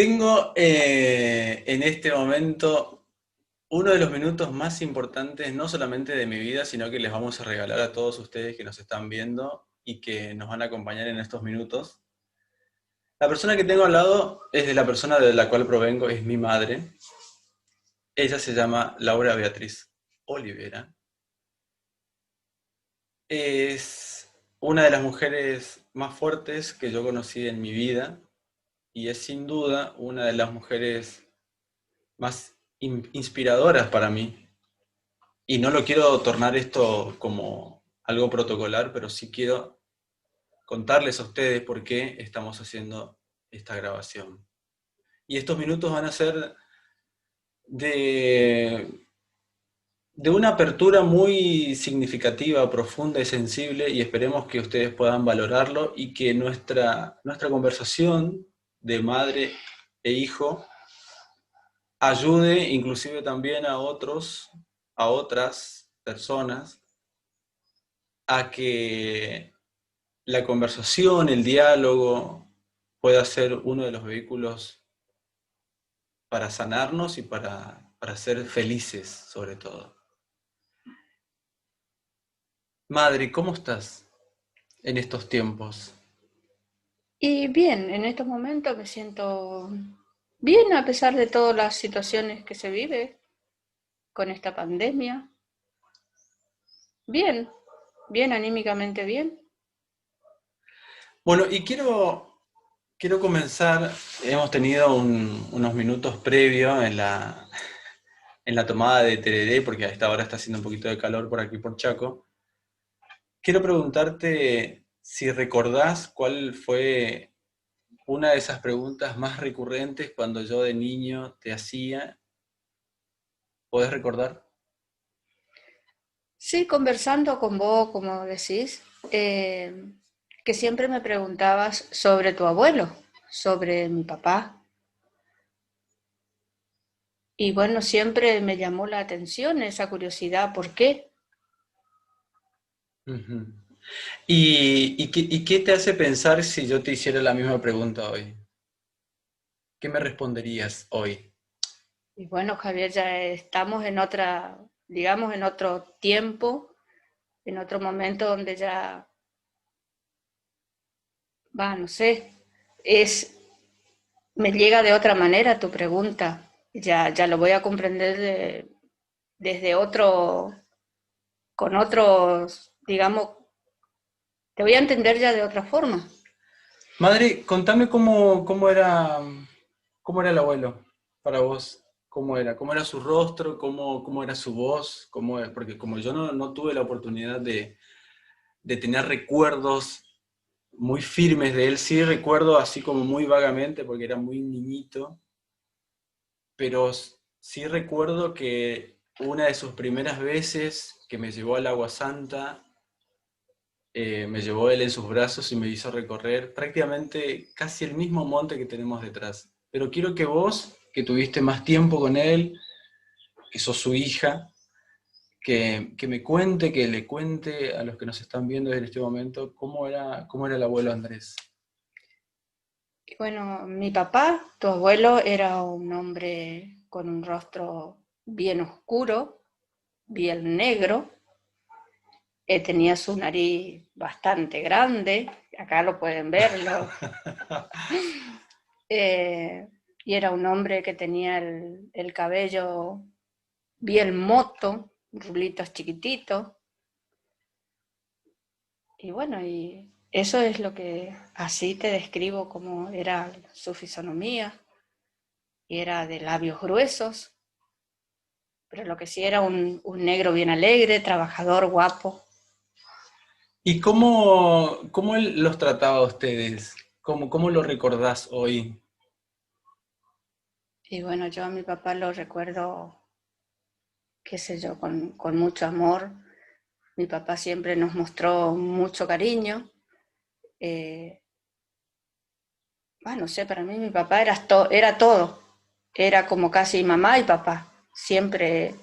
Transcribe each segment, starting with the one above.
Tengo en este momento uno de los minutos más importantes, no solamente de mi vida, sino que les vamos a regalar a todos ustedes que nos están viendo y que nos van a acompañar en estos minutos. La persona que tengo al lado es de la persona de la cual provengo, es mi madre. Ella se llama Laura Beatriz Olivera. Es una de las mujeres más fuertes que yo conocí en mi vida y es sin duda una de las mujeres más inspiradoras para mí. Y no lo quiero tornar esto como algo protocolar, pero sí quiero contarles a ustedes por qué estamos haciendo esta grabación. Y estos minutos van a ser de, de una apertura muy significativa, profunda y sensible, y esperemos que ustedes puedan valorarlo y que nuestra conversación de madre e hijo ayude inclusive también a otras personas, a que la conversación, el diálogo, pueda ser uno de los vehículos para sanarnos y para ser felices, sobre todo. Madre, ¿cómo estás en estos tiempos? Y bien, en estos momentos me siento bien a pesar de todas las situaciones que se vive con esta pandemia. Bien, bien anímicamente bien. Bueno, y quiero comenzar, hemos tenido unos minutos previos en la tomada de tereré, porque a esta hora está haciendo un poquito de calor por aquí por Chaco. Quiero preguntarte si recordás cuál fue una de esas preguntas más recurrentes cuando yo de niño te hacía. ¿Podés recordar? Sí, conversando con vos, como decís, que siempre me preguntabas sobre tu abuelo, sobre mi papá. Y bueno, siempre me llamó la atención esa curiosidad, ¿por qué? Ujú. ¿Y qué te hace pensar si yo te hiciera la misma pregunta hoy? ¿Qué me responderías hoy? Y bueno, Javier, ya estamos en otra, digamos, en otro tiempo, en otro momento donde ya va, no sé, es, me llega de otra manera tu pregunta. Ya lo voy a comprender desde otro, con otros, digamos, te voy a entender ya de otra forma. Madre, contame cómo era el abuelo para vos. Cómo era su rostro, cómo era su voz, porque como yo no tuve la oportunidad de tener recuerdos muy firmes de él, sí recuerdo así como muy vagamente, porque era muy niñito, pero sí recuerdo que una de sus primeras veces que me llevó al Agua Santa, me llevó él en sus brazos y me hizo recorrer prácticamente casi el mismo monte que tenemos detrás. Pero quiero que vos, que tuviste más tiempo con él, que sos su hija, que me cuente, que le cuente a los que nos están viendo en este momento cómo era el abuelo Andrés. Y bueno, mi papá, tu abuelo, era un hombre con un rostro bien oscuro, bien negro, tenía su nariz bastante grande, acá lo pueden verlo, eh, y era un hombre que tenía el cabello bien moto, rulitos chiquititos, y bueno, y eso es lo que así te describo como era su fisonomía, y era de labios gruesos, pero lo que sí era un negro bien alegre, trabajador, guapo. ¿Y cómo él los trataba a ustedes? Cómo lo recordás hoy? Y bueno, yo a mi papá lo recuerdo, qué sé yo, con mucho amor. Mi papá siempre nos mostró mucho cariño. Eh, bueno, no sé, para mí mi papá era todo. Era como casi mamá y papá. Siempre,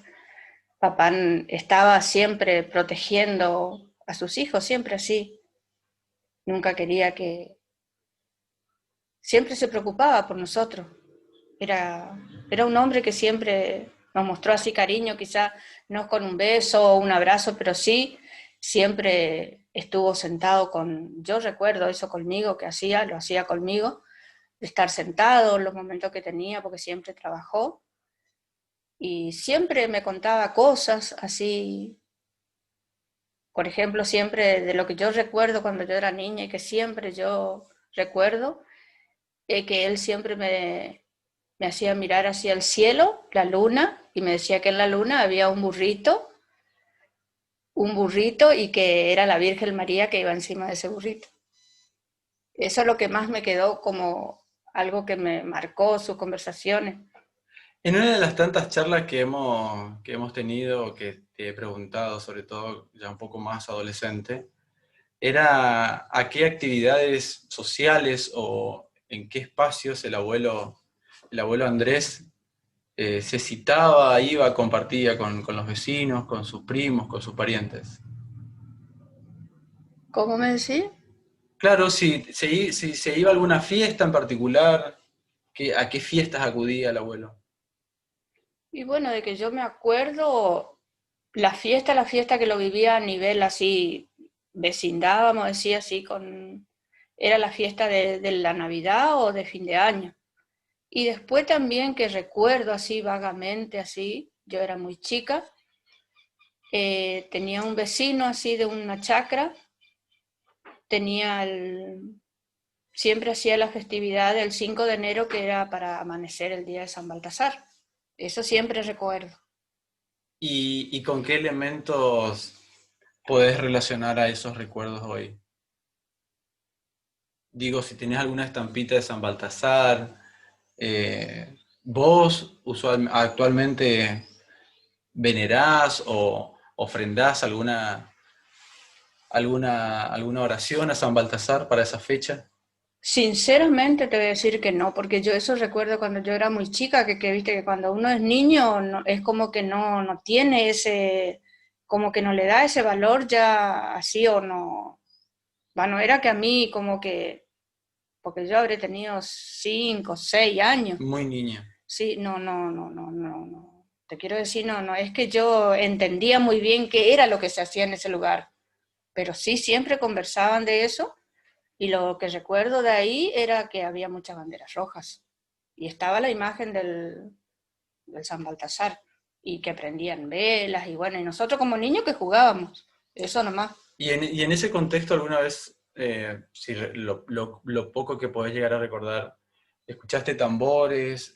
papá estaba siempre protegiendo a sus hijos, siempre así. Nunca quería que... Siempre se preocupaba por nosotros. Era un hombre que siempre nos mostró así cariño, quizá no con un beso o un abrazo, pero sí siempre estuvo sentado yo recuerdo eso conmigo, que lo hacía conmigo, de estar sentado en los momentos que tenía, porque siempre trabajó, y siempre me contaba cosas así, por ejemplo, siempre de lo que yo recuerdo cuando yo era niña y que siempre yo recuerdo, que él siempre me hacía mirar hacia el cielo, la luna, y me decía que en la luna había un burrito y que era la Virgen María que iba encima de ese burrito. Eso es lo que más me quedó como algo que me marcó sus conversaciones. En una de las tantas charlas que hemos tenido, que te he preguntado, sobre todo ya un poco más adolescente, era a qué actividades sociales o en qué espacios el abuelo Andrés se citaba, iba, compartía con los vecinos, con sus primos, con sus parientes. ¿Cómo me decís? Claro, si se iba a alguna fiesta en particular, ¿a qué fiestas acudía el abuelo? Y bueno, de que yo me acuerdo, la fiesta que lo vivía a nivel así, vecindad, vamos a decir así, era la fiesta de la Navidad o de fin de año. Y después también que recuerdo así vagamente, así, yo era muy chica, tenía un vecino así de una chacra, tenía siempre hacía la festividad del 5 de enero que era para amanecer el día de San Baltasar. Eso siempre recuerdo. Y con qué elementos podés relacionar a esos recuerdos hoy? Digo, si tenés alguna estampita de San Baltasar, vos actualmente venerás o ofrendás alguna oración a San Baltasar para esa fecha. Sinceramente te voy a decir que no, porque yo eso recuerdo cuando yo era muy chica, que viste que cuando uno es niño es como que no tiene ese, como que no le da ese valor ya así o no. Bueno, era que a mí como que, porque yo habré tenido 5, 6 años. Muy niña. Sí, no. Te quiero decir, no es que yo entendía muy bien qué era lo que se hacía en ese lugar, pero sí siempre conversaban de eso y lo que recuerdo de ahí era que había muchas banderas rojas y estaba la imagen del San Baltasar y que prendían velas y bueno, y nosotros como niños que jugábamos, eso nomás. Y en ese contexto alguna vez, si lo poco que podés llegar a recordar, ¿escuchaste tambores?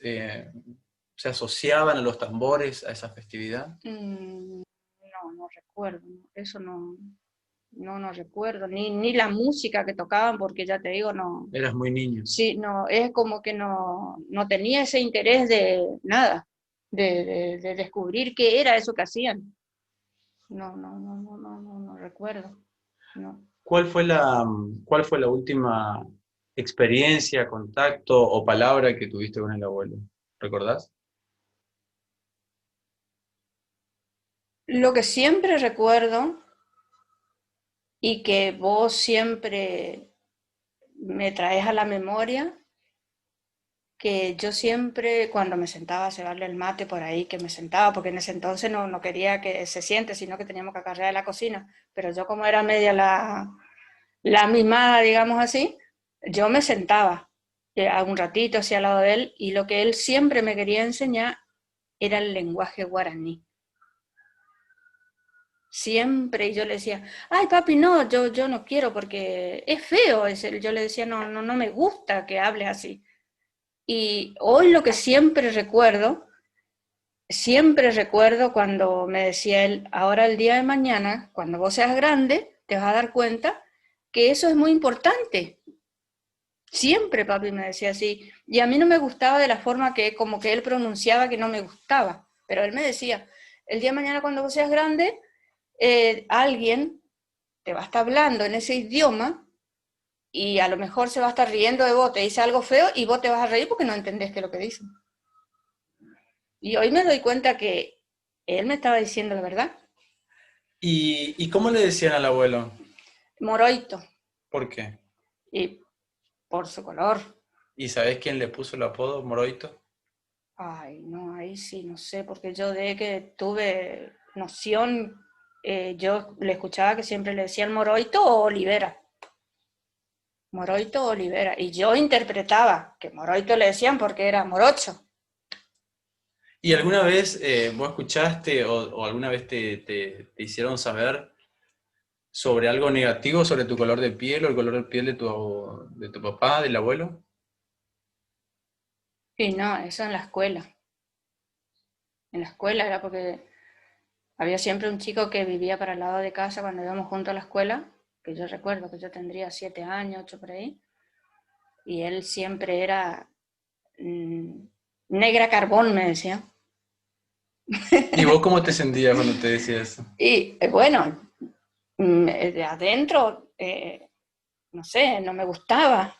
¿Se asociaban a los tambores a esa festividad? No recuerdo, eso no recuerdo, ni la música que tocaban, porque ya te digo, no, Eras muy niño. sí, no, es como que no tenía ese interés de nada, de descubrir qué era eso que hacían. No recuerdo, no. ¿Cuál fue la última experiencia, contacto o palabra que tuviste con el abuelo? ¿Recordás? Lo que siempre recuerdo y que vos siempre me traes a la memoria, que yo siempre cuando me sentaba a cebarle el mate por ahí, que me sentaba, porque en ese entonces no quería que se siente, sino que teníamos que acarrear de la cocina, pero yo como era media la mimada, digamos así, yo me sentaba a un ratito así al lado de él y lo que él siempre me quería enseñar era el lenguaje guaraní. Siempre, y yo le decía, ay papi, no, yo no quiero porque es feo. Yo le decía, no me gusta que hables así. Y hoy lo que siempre recuerdo cuando me decía él, ahora el día de mañana, cuando vos seas grande, te vas a dar cuenta que eso es muy importante. Siempre papi me decía así. Y a mí no me gustaba de la forma que como que él pronunciaba que no me gustaba. Pero él me decía, el día de mañana cuando vos seas grande, alguien te va a estar hablando en ese idioma y a lo mejor se va a estar riendo de vos, te dice algo feo y vos te vas a reír porque no entendés qué es lo que dicen. Y hoy me doy cuenta que él me estaba diciendo la verdad. Y cómo le decían al abuelo? Moroito, ¿Por qué? y por su color. ¿Y sabés quién le puso el apodo Moroito? Ay, no, ahí sí, no sé, porque yo de que tuve noción, yo le escuchaba que siempre le decían Moroito o Olivera. Moroito o Olivera. Y yo interpretaba que Moroito le decían porque era morocho. ¿Y alguna vez vos escuchaste o alguna vez te hicieron saber sobre algo negativo, sobre tu color de piel o el color de piel de tu papá, del abuelo? Y no, eso en la escuela. En la escuela era porque había siempre un chico que vivía para el lado de casa cuando íbamos juntos a la escuela, que yo recuerdo que yo tendría 7 años, 8 por ahí, y él siempre era mm, negra carbón, me decía. ¿Y vos cómo te sentías cuando te decía eso? Y bueno, de adentro, no sé, no me gustaba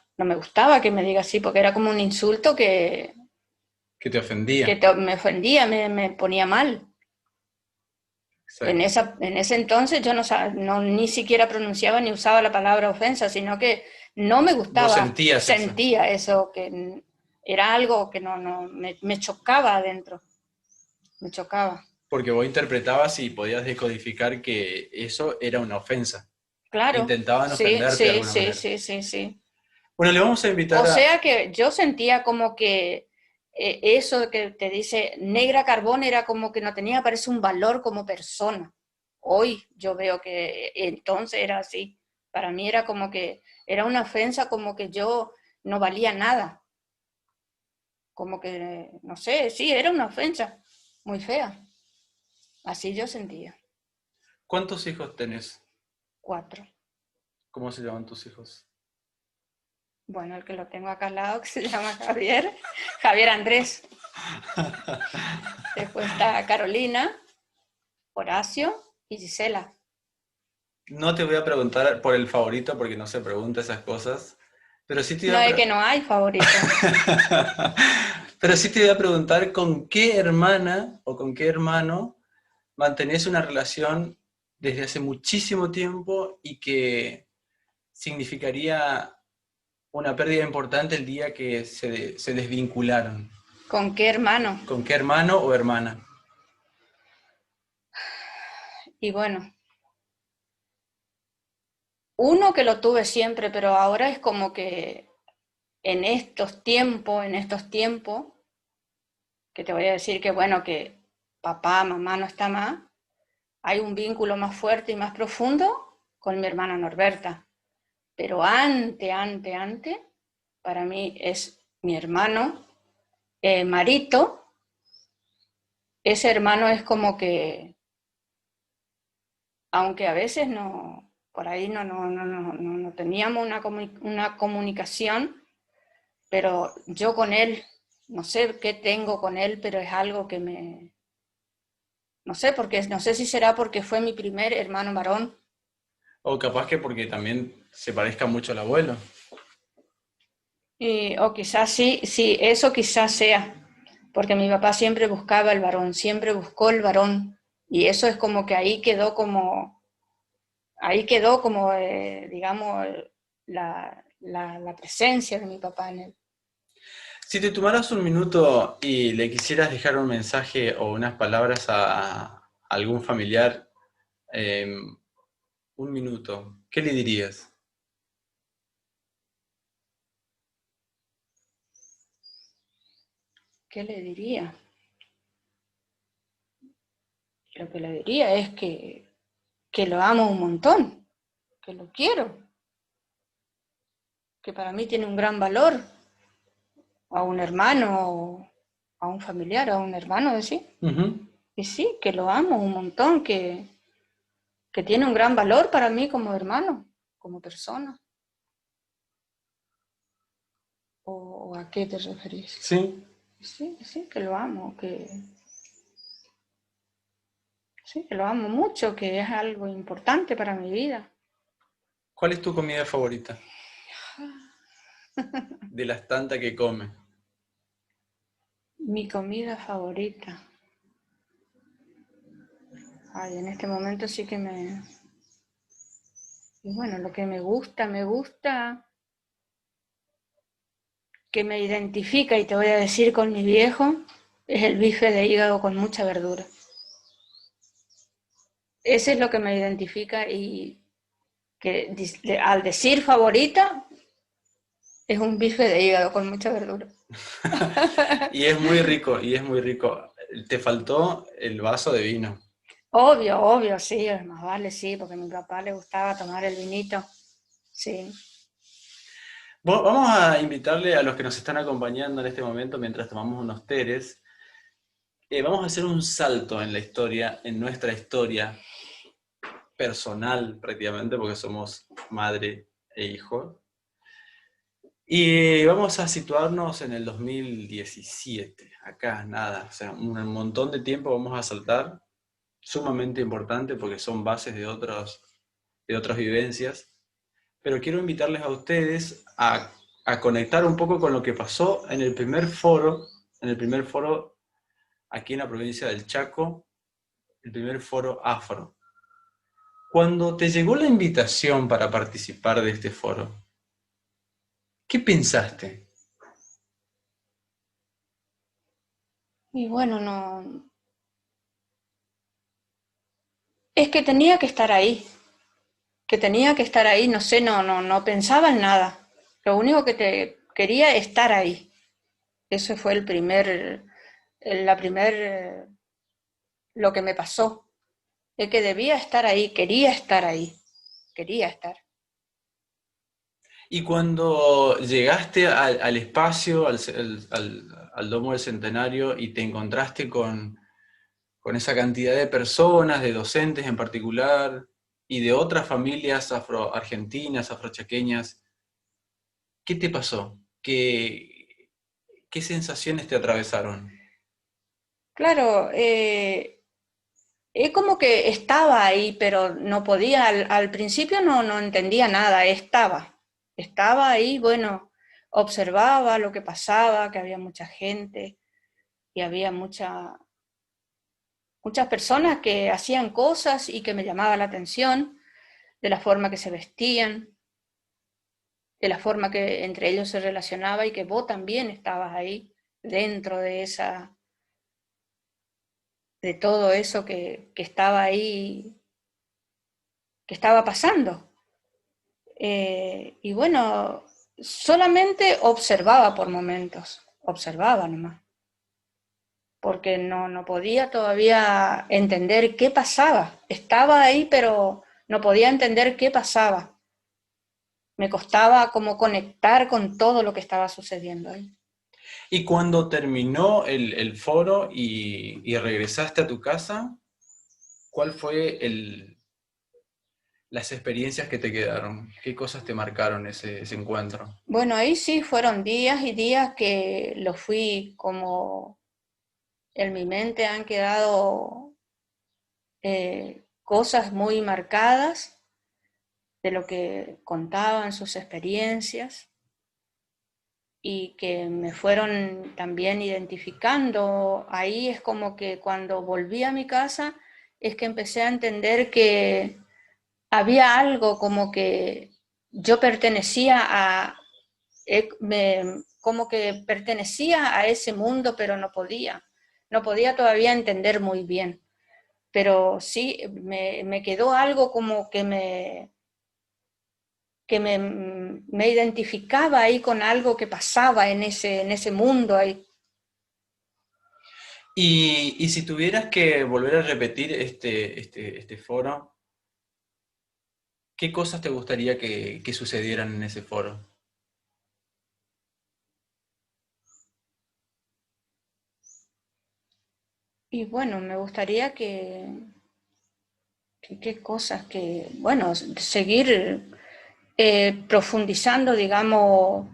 que me diga así, porque era como un insulto Que te que ofendía. me ofendía, me ponía mal. Exacto. En ese entonces yo no, ni siquiera pronunciaba ni usaba la palabra ofensa, sino que no me Vos gustaba, sentías eso. sentía eso, que era algo que me chocaba adentro, me chocaba. Porque vos interpretabas y podías decodificar que eso era una ofensa. Claro, Intentaban sí, ofenderte de sí, alguna sí, manera. sí, sí, sí. Bueno, le vamos a invitar O a... sea que yo sentía como que eso que te dice negra carbón era como que no tenía, parece, un valor como persona. Hoy yo veo que entonces era así. Para mí era como que era una ofensa, como que yo no valía nada. Como que, no sé, sí, era una ofensa muy fea. Así yo sentía. ¿Cuántos hijos tenés? 4. ¿Cómo se llaman tus hijos? Bueno, el que lo tengo acá al lado, que se llama Javier, Javier Andrés. Después está Carolina, Horacio y Gisela. No te voy a preguntar por el favorito porque no se pregunta esas cosas, pero sí te voy No a es que no hay favorito. pero sí te voy a preguntar con qué hermana o con qué hermano mantenés una relación desde hace muchísimo tiempo y que significaría una pérdida importante el día que se desvincularon. ¿Con qué hermano? ¿Con qué hermano o hermana? Y bueno, uno que lo tuve siempre, pero ahora es como que en estos tiempos, que te voy a decir que bueno, que papá, mamá no está más, hay un vínculo más fuerte y más profundo con mi hermana Norberta. Pero antes, para mí es mi hermano Marito. Ese hermano es como que, aunque a veces no, por ahí no teníamos una comunicación, pero yo con él, no sé qué tengo con él, pero es algo que no sé, porque no sé si será porque fue mi primer hermano varón, O capaz que porque también se parezca mucho al abuelo. o quizás sí, sí, eso quizás sea, porque mi papá siempre buscaba el varón, siempre buscó el varón, y eso es como que ahí quedó como, digamos, la presencia de mi papá en él. Si te tomaras un minuto y le quisieras dejar un mensaje o unas palabras a algún familiar, eh, un minuto, ¿qué le dirías? ¿Qué le diría? Lo que le diría es que lo amo un montón, que lo quiero, que para mí tiene un gran valor, a un hermano, a un familiar, a un hermano, ¿sí? Ujú. Y sí, que lo amo un montón, que tiene un gran valor para mí como hermano, como persona. ¿O a qué te referís? Sí. Sí, sí, que lo amo, sí, que lo amo mucho, que es algo importante para mi vida. ¿Cuál es tu comida favorita? De las tantas que come. Mi comida favorita. Ay, en este momento sí que y bueno, lo que me gusta, que me identifica, y te voy a decir, con mi viejo, es el bife de hígado con mucha verdura. Ese es lo que me identifica y que al decir favorita es un bife de hígado con mucha verdura. Y es muy rico, y es muy rico. Te faltó el vaso de vino. Obvio, obvio, sí, más vale, sí, porque a mi papá le gustaba tomar el vinito, sí. Vamos a invitarle a los que nos están acompañando en este momento mientras tomamos unos teres. Vamos a hacer un salto en la historia, en nuestra historia personal prácticamente, porque somos madre e hijo. Y vamos a situarnos en el 2017. Acá nada, o sea, un montón de tiempo vamos a saltar, sumamente importante porque son bases de otras vivencias. Pero quiero invitarles a ustedes a conectar un poco con lo que pasó en el primer foro aquí en la provincia del Chaco, el primer foro afro. Cuando te llegó la invitación para participar de este foro, ¿qué pensaste? Y bueno, no, es que tenía que estar ahí, no sé, no pensaba en nada. Lo único que te quería estar ahí. Eso fue la primer, lo que me pasó. Es que debía estar ahí, quería estar. Y cuando llegaste al espacio, al Domo del Centenario, y te encontraste con esa cantidad de personas, de docentes en particular, y de otras familias afroargentinas, afrochaqueñas, ¿qué te pasó? ¿Qué sensaciones te atravesaron? Claro, es como que estaba ahí, pero no podía, al principio no entendía nada, estaba ahí, bueno, observaba lo que pasaba, que había mucha gente y había muchas personas que hacían cosas y que me llamaba la atención, de la forma que se vestían, de la forma que entre ellos se relacionaba y que vos también estabas ahí dentro de todo eso que estaba ahí, que estaba pasando. Y bueno, solamente observaba por momentos, observaba nomás, porque no podía todavía entender qué pasaba. Estaba ahí, pero no podía entender qué pasaba. Me costaba como conectar con todo lo que estaba sucediendo ahí. Y cuando terminó el foro y regresaste a tu casa, ¿cuál fue las experiencias que te quedaron? ¿Qué cosas te marcaron ese encuentro? Bueno, ahí sí fueron días y días que lo fui como en mi mente han quedado cosas muy marcadas de lo que contaban sus experiencias y que me fueron también identificando. Ahí es como que cuando volví a mi casa es que empecé a entender que había algo como que yo pertenecía como que pertenecía a ese mundo, pero no podía todavía entender muy bien. Pero sí, me quedó algo como me identificaba ahí con algo que pasaba en ese mundo ahí. Y si tuvieras que volver a repetir este foro, ¿qué cosas te gustaría que sucedieran en ese foro? Y bueno, me gustaría qué cosas que, bueno, seguir profundizando, digamos,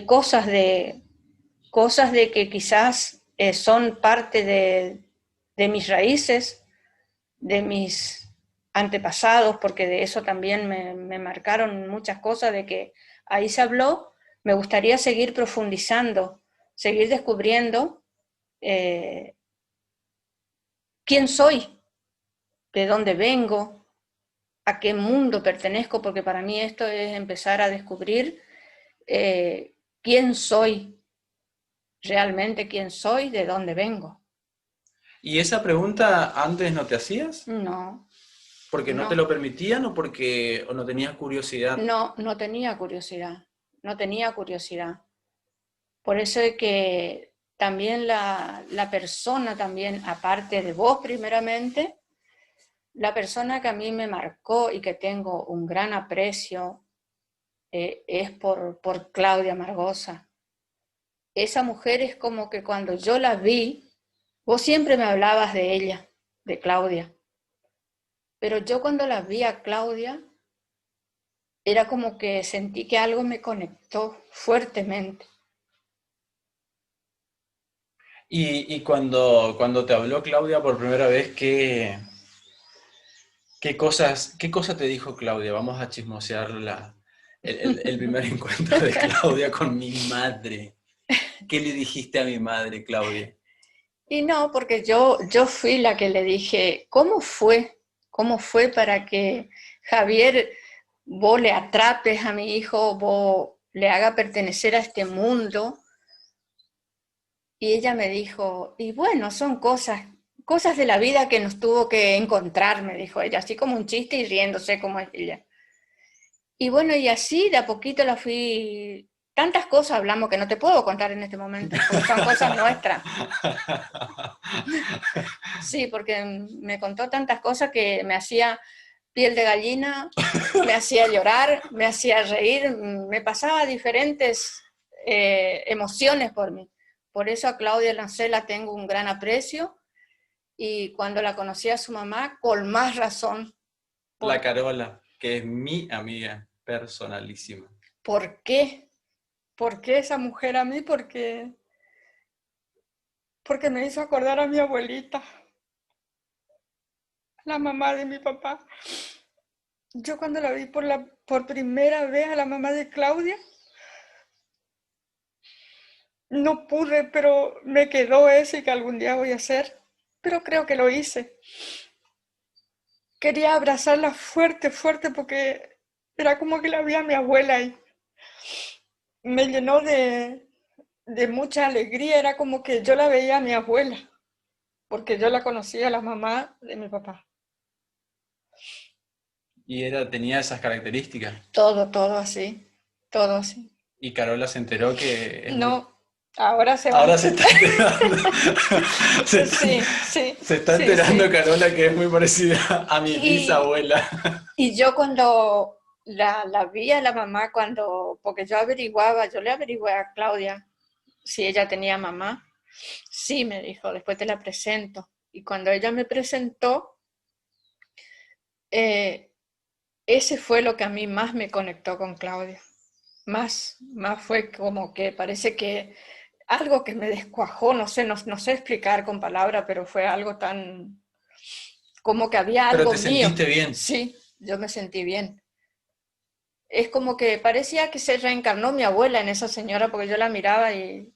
cosas cosas de que quizás son parte de mis raíces, de mis antepasados, porque de eso también me marcaron muchas cosas, de que ahí se habló, me gustaría seguir profundizando, seguir descubriendo eh, quién soy, de dónde vengo, a qué mundo pertenezco, porque para mí esto es empezar a descubrir quién soy, realmente quién soy, de dónde vengo. ¿Y esa pregunta antes no te hacías? No, ¿Porque no te no, lo permitían o porque o no tenías curiosidad? no tenía curiosidad, no tenía curiosidad. Por eso es que también la persona, también, aparte de vos primeramente, la persona que a mí me marcó y que tengo un gran aprecio es por Claudia Margosa. Esa mujer es como que cuando yo la vi, vos siempre me hablabas de ella, de Claudia, pero yo cuando la vi a Claudia, era como que sentí que algo me conectó fuertemente. Y cuando te habló Claudia por primera vez, qué cosas te dijo Claudia? Vamos a chismosear el primer encuentro de Claudia con mi madre. ¿Qué le dijiste a mi madre, Claudia? Y no, porque yo fui la que le dije, ¿cómo fue? ¿Cómo fue para que Javier, vos le atrapes a mi hijo, vos le haga pertenecer a este mundo? Y ella me dijo, y bueno, son cosas de la vida que nos tuvo que encontrar, me dijo ella, así como un chiste y riéndose como es ella. Y bueno, y así de a poquito la fui... Tantas cosas hablamos que no te puedo contar en este momento, porque son cosas nuestras. Sí, porque me contó tantas cosas que me hacía piel de gallina, me hacía llorar, me hacía reír, me pasaba diferentes emociones por mí. Por eso a Claudia Lancé la tengo un gran aprecio y cuando la conocí a su mamá, con más razón. La ¿Por, Carola, que es mi amiga personalísima. ¿Por qué? ¿Por qué esa mujer a mí? Porque me hizo acordar a mi abuelita, la mamá de mi papá. Yo cuando la vi por primera vez a la mamá de Claudia, no pude, pero me quedó ese que algún día voy a hacer. Pero creo que lo hice. Quería abrazarla fuerte, fuerte, porque era como que la vi a mi abuela ahí. Me llenó de mucha alegría, era como que yo la veía a mi abuela, porque yo la conocía, la mamá de mi papá. Y tenía esas características. Todo así, todo así. Y Carola se enteró que es muy... No, ahora se va. Ahora se está enterando. Se está, Sí, sí, se está sí, enterando sí. Carola que es muy parecida a mi Y, bisabuela. y yo cuando la vi a la mamá, porque yo averiguaba, yo le averigué a Claudia si ella tenía mamá. Sí, me dijo, después te la presento. Y cuando ella me presentó, eh, ese fue lo que a mí más me conectó con Claudia. Más fue como que parece que algo que me descuajó, no sé explicar con palabras, pero fue algo tan, como que había Pero algo te mío. sentiste bien. Sí, yo me sentí bien. Es como que parecía que se reencarnó mi abuela en esa señora, porque yo la miraba y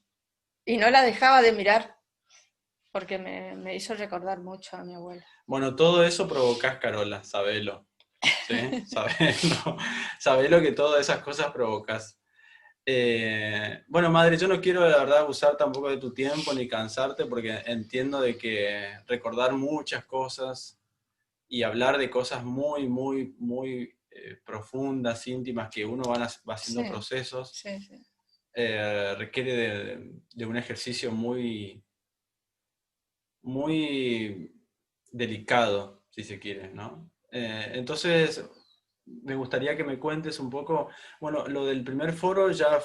no la dejaba de mirar, porque me hizo recordar mucho a mi abuela. Bueno, todo eso provocás, Carola, sabelo. ¿Sí? Sabelo. Sabelo que todas esas cosas provocas. Bueno, madre, yo no quiero la verdad abusar tampoco de tu tiempo ni cansarte porque entiendo de que recordar muchas cosas y hablar de cosas muy, muy, muy profundas, íntimas, que uno va haciendo Sí, procesos, sí, sí. requiere de un ejercicio muy, muy delicado, si se quiere, ¿no? Entonces, me gustaría que me cuentes un poco, bueno, lo del primer foro ya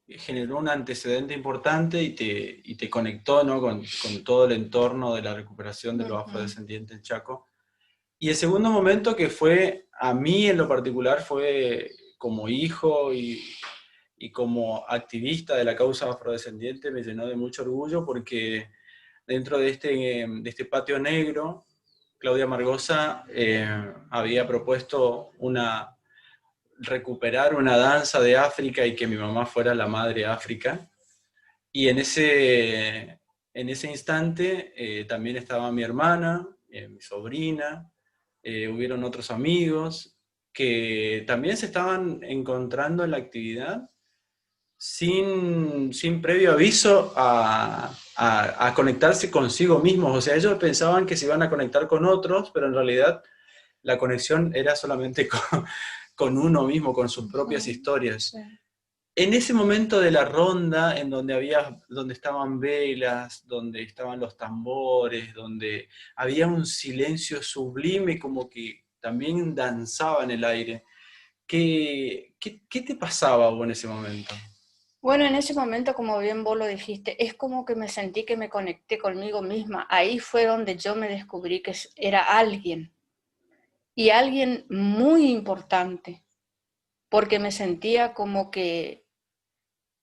generó un antecedente importante y te conectó, ¿no? Con todo el entorno de la recuperación de los Ujú. afrodescendientes Chaco. Y el segundo momento que fue, a mí en lo particular, fue como hijo y como activista de la causa afrodescendiente, me llenó de mucho orgullo porque dentro de este patio negro, Claudia Margosa había propuesto recuperar una danza de África y que mi mamá fuera la madre África. Y en ese instante también estaba mi hermana, mi sobrina, hubieron otros amigos que también se estaban encontrando en la actividad sin previo aviso a conectarse consigo mismos. O sea, ellos pensaban que se iban a conectar con otros, pero en realidad la conexión era solamente con uno mismo, con sus propias Sí, historias. sí. En ese momento de la ronda, en donde donde estaban velas, donde estaban los tambores, donde había un silencio sublime, como que también danzaba en el aire. ¿Qué te pasaba vos en ese momento? Bueno, en ese momento, como bien vos lo dijiste, es como que me sentí que me conecté conmigo misma. Ahí fue donde yo me descubrí que era alguien, y alguien muy importante, porque me sentía como que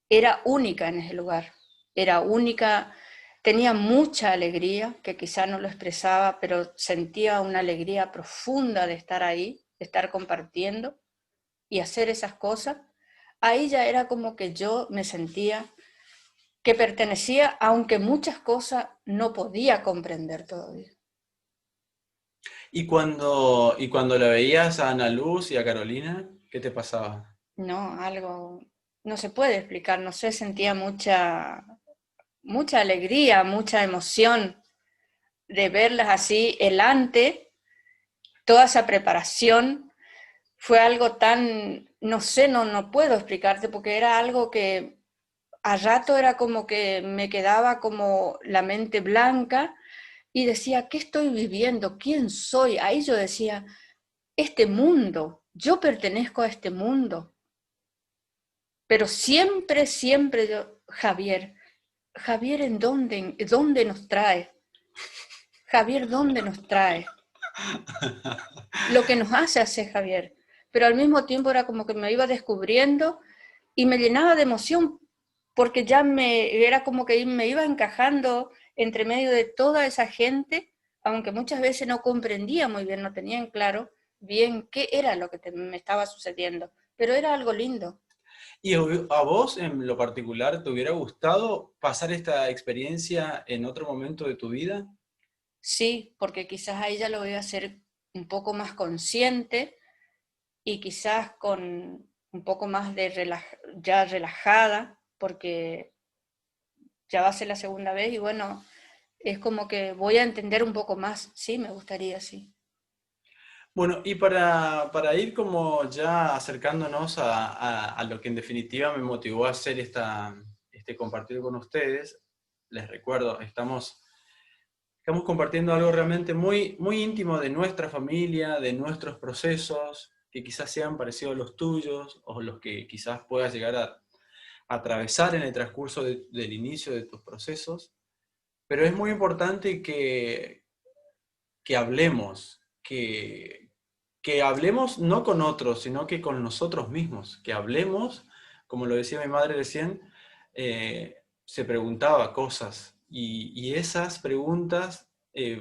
era única en ese lugar. Era única, tenía mucha alegría, que quizá no lo expresaba, pero sentía una alegría profunda de estar ahí, de estar compartiendo y hacer esas cosas. Ahí ya era como que yo me sentía que pertenecía, aunque muchas cosas no podía comprender todavía. Y cuando la veías a Ana Luz y a Carolina, ¿qué te pasaba? No, algo no se puede explicar, no sé, sentía mucha alegría, mucha emoción de verlas así, el antes, toda esa preparación fue algo tan, no sé, no puedo explicarte porque era algo que a rato era como que me quedaba como la mente blanca y decía, ¿qué estoy viviendo? ¿Quién soy? Ahí yo decía, este mundo, yo pertenezco a este mundo, pero siempre, siempre yo, Javier, Javier, ¿dónde nos trae? Javier, ¿dónde nos trae? Lo que nos hace hacer Javier. Pero al mismo tiempo era como que me iba descubriendo y me llenaba de emoción porque ya era como que me iba encajando entre medio de toda esa gente, aunque muchas veces no comprendía muy bien, no tenía en claro bien qué era lo que me estaba sucediendo, pero era algo lindo. ¿Y a vos en lo particular te hubiera gustado pasar esta experiencia en otro momento de tu vida? Sí, porque quizás ahí ya lo voy a hacer un poco más consciente y quizás con un poco más de ya relajada, porque ya va a ser la segunda vez y bueno, es como que voy a entender un poco más. Sí, me gustaría, sí. Bueno, y para ir como ya acercándonos a lo que en definitiva me motivó a hacer este compartir con ustedes, les recuerdo, estamos compartiendo algo realmente muy, muy íntimo de nuestra familia, de nuestros procesos, que quizás sean parecidos a los tuyos o los que quizás puedas llegar a atravesar en el transcurso del inicio de tus procesos. Pero es muy importante que hablemos, que hablemos no con otros, sino que con nosotros mismos, que hablemos, como lo decía mi madre recién, se preguntaba cosas y esas preguntas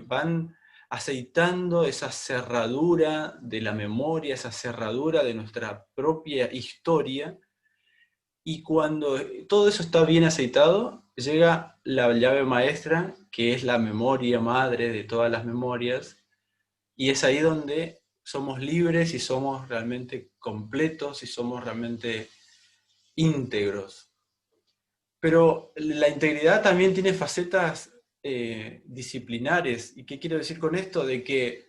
van aceitando esa cerradura de la memoria, esa cerradura de nuestra propia historia, y cuando todo eso está bien aceitado, llega la llave maestra, que es la memoria madre de todas las memorias, y es ahí donde somos libres y somos realmente completos y somos realmente íntegros. Pero la integridad también tiene facetas disciplinares. ¿Y qué quiero decir con esto? De que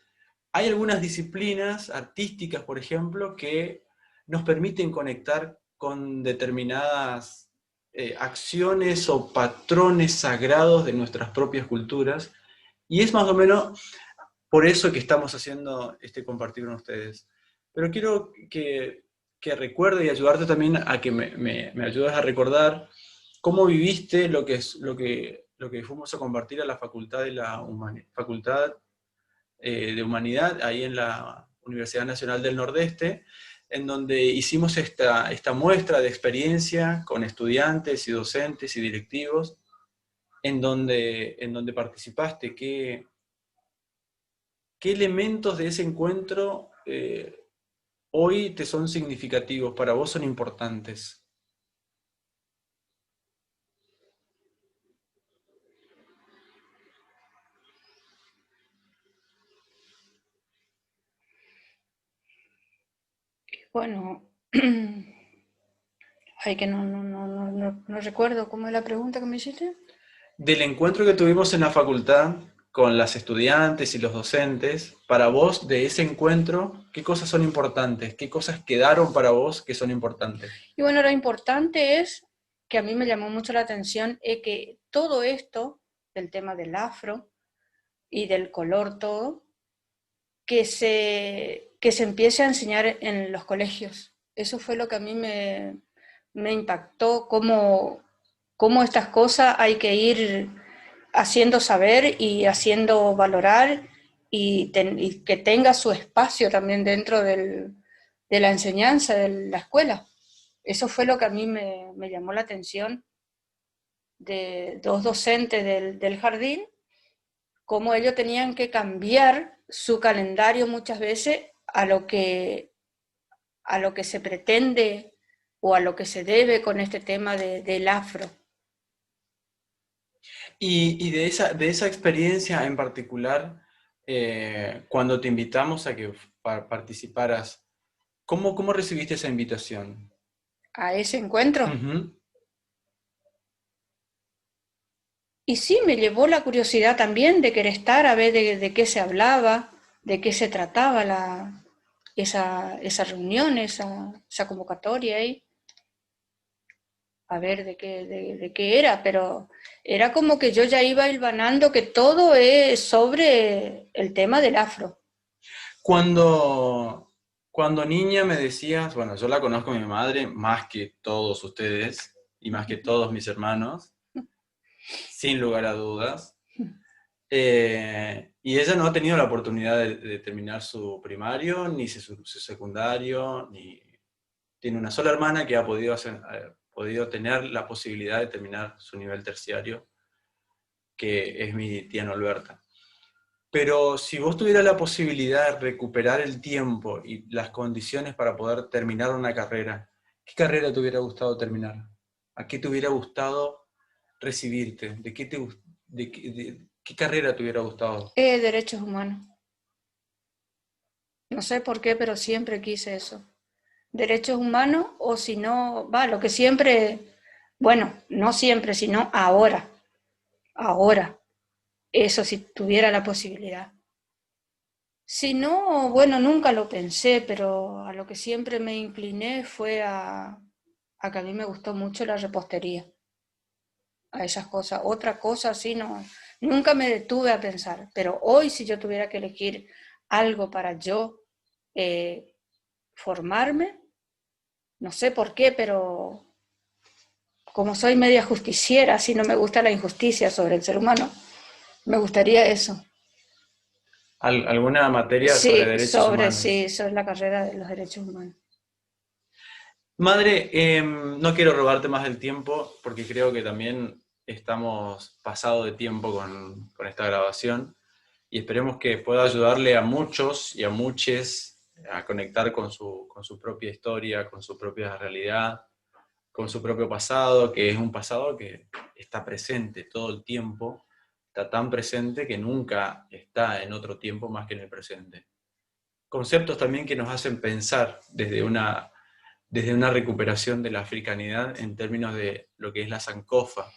hay algunas disciplinas artísticas, por ejemplo, que nos permiten conectar con determinadas acciones o patrones sagrados de nuestras propias culturas. Y es más o menos por eso que estamos haciendo este compartir con ustedes. Pero quiero que recuerde y ayudarte también a que me ayudes a recordar cómo viviste lo que fuimos a compartir a la Facultad Facultad de Humanidad, ahí en la Universidad Nacional del Nordeste, en donde hicimos esta muestra de experiencia con estudiantes y docentes y directivos, en donde participaste. ¿Qué elementos de ese encuentro hoy te son significativos, para vos son importantes? Bueno, Ay, que no recuerdo cómo es la pregunta que me hiciste. Del encuentro que tuvimos en la facultad con las estudiantes y los docentes, para vos, de ese encuentro, ¿qué cosas son importantes? ¿Qué cosas quedaron para vos que son importantes? Y bueno, lo importante es, que a mí me llamó mucho la atención, es que todo esto, del tema del afro y del color todo, que se empiece a enseñar en los colegios. Eso fue lo que a mí me impactó, cómo estas cosas hay que ir haciendo saber y haciendo valorar y que tenga su espacio también dentro de la enseñanza de la escuela. Eso fue lo que a mí me llamó la atención de dos docentes del jardín, cómo ellos tenían que cambiar su calendario muchas veces a lo que se pretende o a lo que se debe con este tema del afro. Y de esa experiencia en particular, cuando te invitamos a que participaras, ¿cómo recibiste esa invitación? A ese encuentro. Ujú. Y sí, me llevó la curiosidad también de querer estar, a ver de qué se hablaba, de qué se trataba esa reunión, esa convocatoria ahí, a ver de qué era, pero era como que yo ya iba hilvanando que todo es sobre el tema del afro. Cuando niña me decías, bueno, yo la conozco a mi madre más que todos ustedes y más que todos mis hermanos, sin lugar a dudas. Y ella no ha tenido la oportunidad de terminar su primario, ni su secundario, ni tiene una sola hermana que ha podido tener la posibilidad de terminar su nivel terciario, que es mi tía Norberta. Pero si vos tuvieras la posibilidad de recuperar el tiempo y las condiciones para poder terminar una carrera, ¿qué carrera te hubiera gustado terminar? ¿A qué te hubiera gustado recibirte? ¿Qué carrera te hubiera gustado? Derechos humanos. No sé por qué, pero siempre quise eso. Derechos humanos o si no, lo que siempre, bueno, no siempre, sino ahora, eso si tuviera la posibilidad. Si no, bueno, nunca lo pensé, pero a lo que siempre me incliné fue a que a mí me gustó mucho la repostería, a esas cosas. Otra cosa sí, no, nunca me detuve a pensar, pero hoy si yo tuviera que elegir algo para yo eh, formarme, no sé por qué, pero como soy media justiciera, si no me gusta la injusticia sobre el ser humano, me gustaría eso. ¿Alguna materia sobre Sí, derechos sí, humanos? sobre la carrera de los derechos humanos. Madre, no quiero robarte más del tiempo porque creo que también estamos pasado de tiempo con esta grabación y esperemos que pueda ayudarle a muchos y a muchas a conectar con su propia historia, con su propia realidad, con su propio pasado, que es un pasado que está presente todo el tiempo, está tan presente que nunca está en otro tiempo más que en el presente. Conceptos también que nos hacen pensar desde una recuperación de la africanidad en términos de lo que es la sankofa.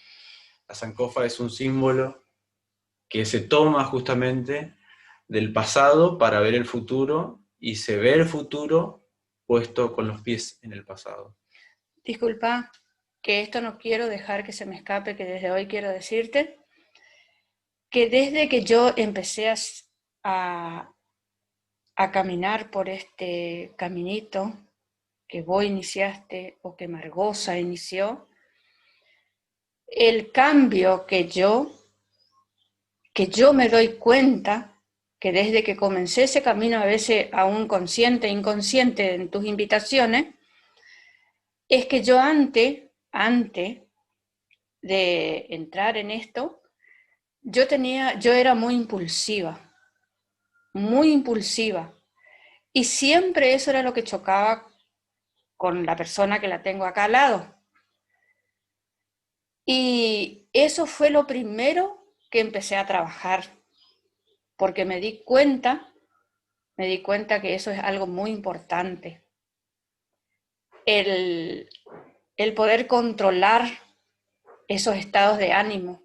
La sankofa es un símbolo que se toma justamente del pasado para ver el futuro y se ve el futuro puesto con los pies en el pasado. Disculpa, que esto no quiero dejar que se me escape, que desde hoy quiero decirte que desde que yo empecé a, a caminar por este caminito que vos iniciaste o que Margosa inició, el cambio que yo me doy cuenta que desde que comencé ese camino, a veces aún consciente e inconsciente en tus invitaciones, es que yo antes de entrar en esto, yo era muy impulsiva, y siempre eso era lo que chocaba con la persona que la tengo acá al lado. Y eso fue lo primero que empecé a trabajar, porque me di cuenta que eso es algo muy importante. El, el poder controlar esos estados de ánimo.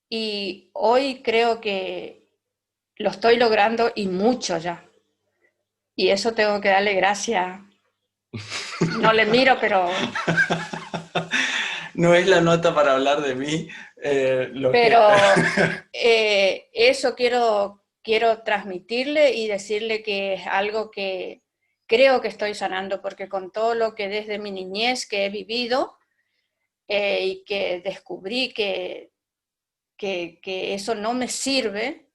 Y hoy creo que lo estoy logrando y mucho ya. Y eso tengo que darle gracias. No le miro, pero No es la nota para hablar de mí. pero eso quiero transmitirle y decirle que es algo que creo que estoy sanando, porque con todo lo que desde mi niñez que he vivido y que descubrí que eso no me sirve,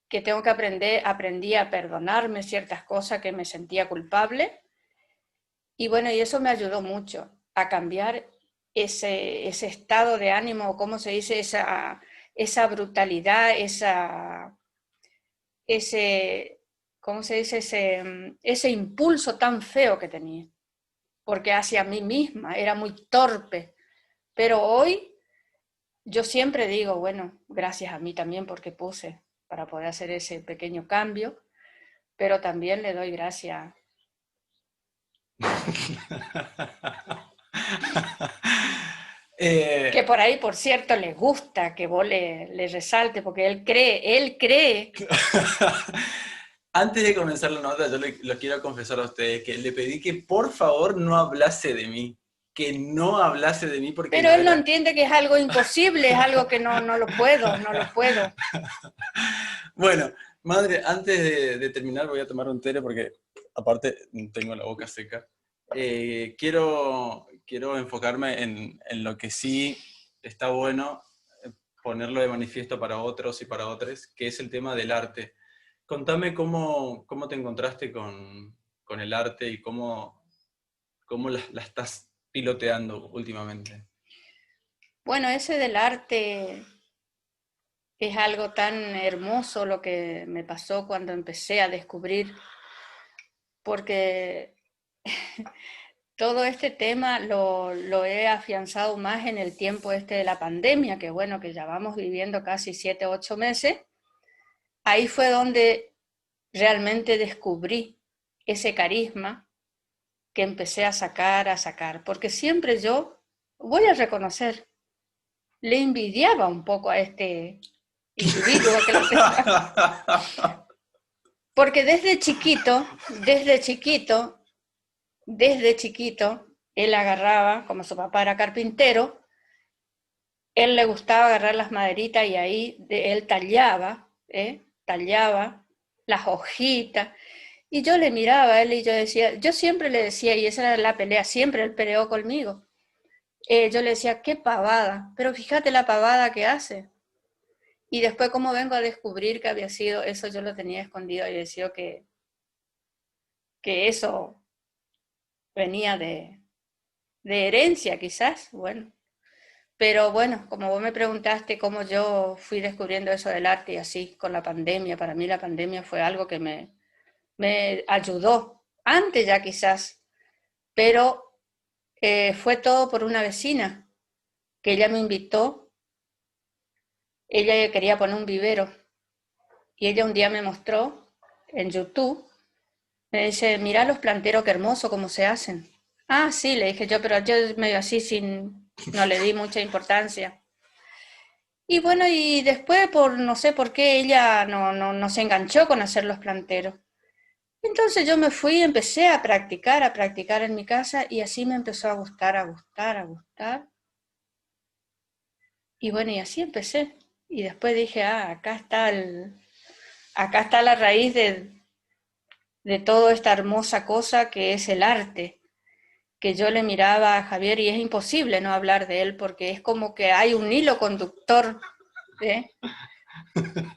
que tengo que aprendí a perdonarme ciertas cosas que me sentía culpable. Y bueno, y eso me ayudó mucho a cambiar ese estado de ánimo, ¿cómo se dice? Esa brutalidad, ese, ¿cómo se dice? Ese impulso tan feo que tenía. Porque hacia mí misma era muy torpe. Pero hoy yo siempre digo, bueno, gracias a mí también porque puse para poder hacer ese pequeño cambio, pero también le doy gracias. Que por ahí, por cierto, le gusta que vos le resalte, porque él cree. Antes de comenzar la nota, yo lo quiero confesar a ustedes que le pedí que por favor no hablase de mí, que no hablase de mí porque Pero no él no era... entiende que es algo imposible, es algo que no lo puedo, no lo puedo. Bueno, madre, antes de terminar voy a tomar un té porque aparte tengo la boca seca. Quiero enfocarme en lo que sí está bueno ponerlo de manifiesto para otros y para otras, que es el tema del arte. Contame cómo te encontraste con el arte y cómo la estás piloteando últimamente. Bueno, ese del arte es algo tan hermoso lo que me pasó cuando empecé a descubrir, porque todo este tema lo he afianzado más en el tiempo este de la pandemia, que bueno, que ya vamos viviendo casi 7, 8 meses. Ahí fue donde realmente descubrí ese carisma que empecé a sacar, porque siempre yo, voy a reconocer, le envidiaba un poco a este individuo que lo tenía. Porque desde chiquito, él agarraba, como su papá era carpintero, él le gustaba agarrar las maderitas y ahí él tallaba las hojitas. Y yo le miraba a él y yo decía, yo siempre le decía, y esa era la pelea, siempre él peleó conmigo. Yo le decía, qué pavada, pero fíjate la pavada que hace. Y después como vengo a descubrir que había sido, eso yo lo tenía escondido y decía que eso venía de herencia quizás, bueno. Pero bueno, como vos me preguntaste cómo yo fui descubriendo eso del arte y así con la pandemia, para mí la pandemia fue algo que me ayudó, antes ya quizás, pero fue todo por una vecina, que ella me invitó, ella quería poner un vivero, y ella un día me mostró en YouTube, me dice, mira los planteros, qué hermoso cómo se hacen. Ah, sí, le dije yo, pero yo medio así no le di mucha importancia. Y bueno, y después por no sé por qué ella no se enganchó con hacer los planteros. Entonces yo me fui, empecé a practicar en mi casa y así me empezó a gustar, a gustar, a gustar. Y bueno, y así empecé. Y después dije, ah, acá está la raíz de toda esta hermosa cosa que es el arte, que yo le miraba a Javier y es imposible no hablar de él porque es como que hay un hilo conductor, ¿eh?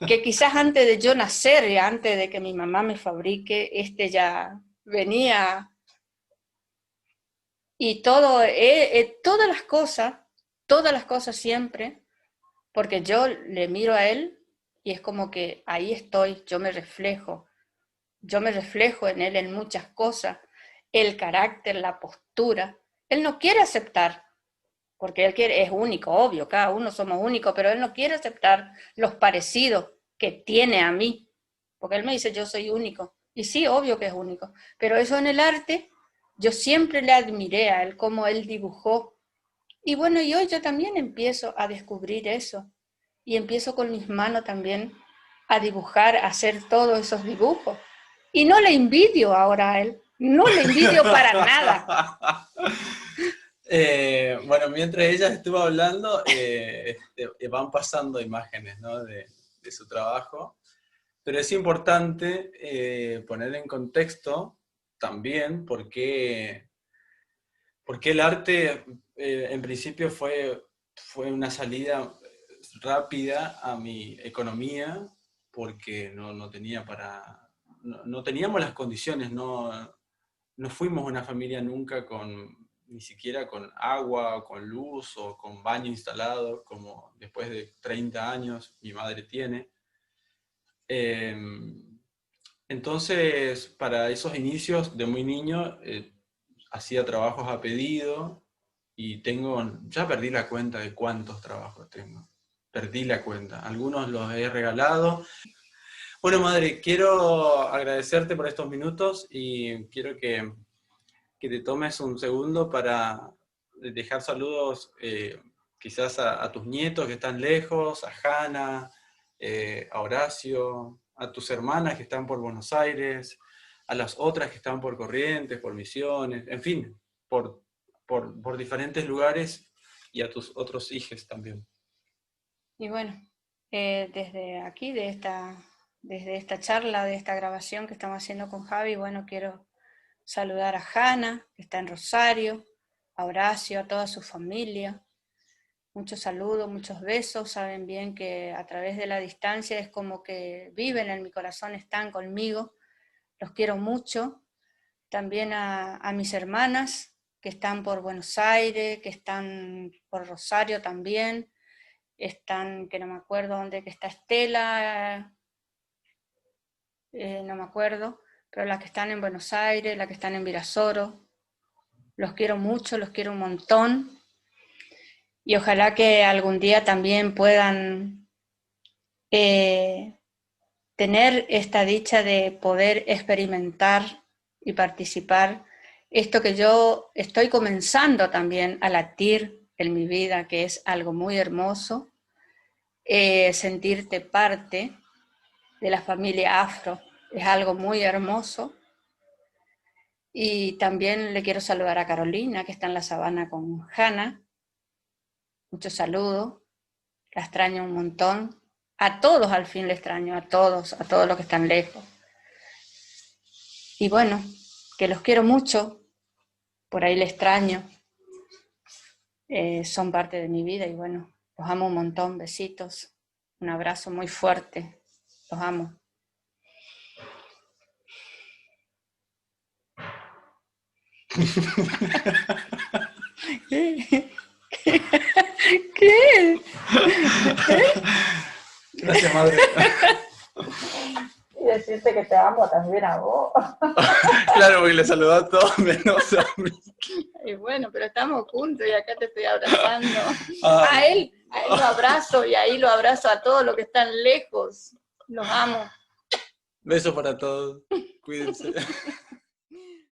Que quizás antes de yo nacer, antes de que mi mamá me fabrique, ya venía y todas las cosas siempre, porque yo le miro a él y es como que ahí estoy, yo me reflejo en él en muchas cosas, el carácter, la postura. Él no quiere aceptar, porque él quiere, es único, obvio, cada uno somos únicos, pero él no quiere aceptar los parecidos que tiene a mí, porque él me dice yo soy único, y sí, obvio que es único, pero eso en el arte yo siempre le admiré a él, cómo él dibujó. Y bueno, y hoy yo también empiezo a descubrir eso. Y empiezo con mis manos también a dibujar, a hacer todos esos dibujos. Y no le envidio ahora a él, no le envidio para nada. Bueno, mientras ella estuvo hablando, van pasando imágenes, ¿no? de su trabajo, pero es importante poner en contexto también porque el arte en principio fue una salida rápida a mi economía, porque no tenía no teníamos las condiciones, no fuimos una familia nunca ni siquiera con agua, o con luz, o con baño instalado, como después de 30 años mi madre tiene. Entonces, para esos inicios de muy niño, hacía trabajos a pedido, y ya perdí la cuenta de cuántos trabajos tengo. Perdí la cuenta. Algunos los he regalado. Bueno, madre, quiero agradecerte por estos minutos y quiero que te tomes un segundo para dejar saludos quizás a tus nietos que están lejos, a Hanna, a Horacio, a tus hermanas que están por Buenos Aires, a las otras que están por Corrientes, por Misiones, en fin, por diferentes lugares, y a tus otros hijos también. Y bueno, desde aquí, desde esta charla, de esta grabación que estamos haciendo con Javi, bueno, quiero saludar a Hanna, que está en Rosario, a Horacio, a toda su familia. Muchos saludos, muchos besos. Saben bien que a través de la distancia es como que viven en mi corazón, están conmigo. Los quiero mucho. También a mis hermanas que están por Buenos Aires, que están por Rosario también. Están, que no me acuerdo dónde, que está Estela, no me acuerdo, pero las que están en Buenos Aires, las que están en Virasoro. Los quiero mucho, los quiero un montón. Y ojalá que algún día también puedan tener esta dicha de poder experimentar y participar esto que yo estoy comenzando también a latir en mi vida, que es algo muy hermoso, sentirte parte de la familia afro, es algo muy hermoso. Y también le quiero saludar a Carolina, que está en la sabana con Hanna. Muchos saludos, la extraño un montón. A todos al fin le extraño, a todos los que están lejos. Y bueno, que los quiero mucho, por ahí le extraño. Son parte de mi vida y bueno, los amo un montón, besitos. Un abrazo muy fuerte, los amo. ¿Qué? ¿Qué? Gracias, madre. Y decirte que te amo también a vos. Claro, porque le saludó a todos menos a mí. Y bueno, pero estamos juntos y acá te estoy abrazando. A él lo abrazo y ahí lo abrazo a todos los que están lejos. Los amo. Besos para todos. Cuídense.